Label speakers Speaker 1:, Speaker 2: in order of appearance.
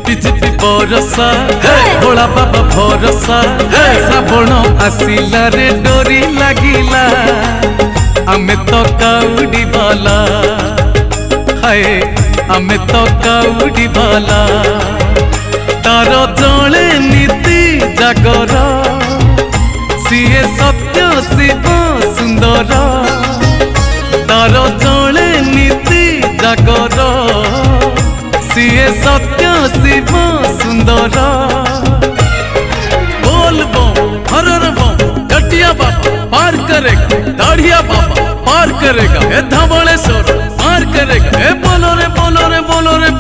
Speaker 1: झिपी झिपी बरसा भोला बाबा भरोसा श्रावण आसिला रे डोरी लागिला आमे तो काउडी बाला हाय आमे तो काउडी बाला तार जले नीति जागर सीए सत्य शिव सुंदर तार जले नीति जागर सीए सत्य शिव सुंदर बोल बम हर बम जटिया बाबा पार करेगा दाढ़िया बाबा पार करेगा ए धवलेश्वर पार करेगा ए बोलो रे बोलो रे बोलो रे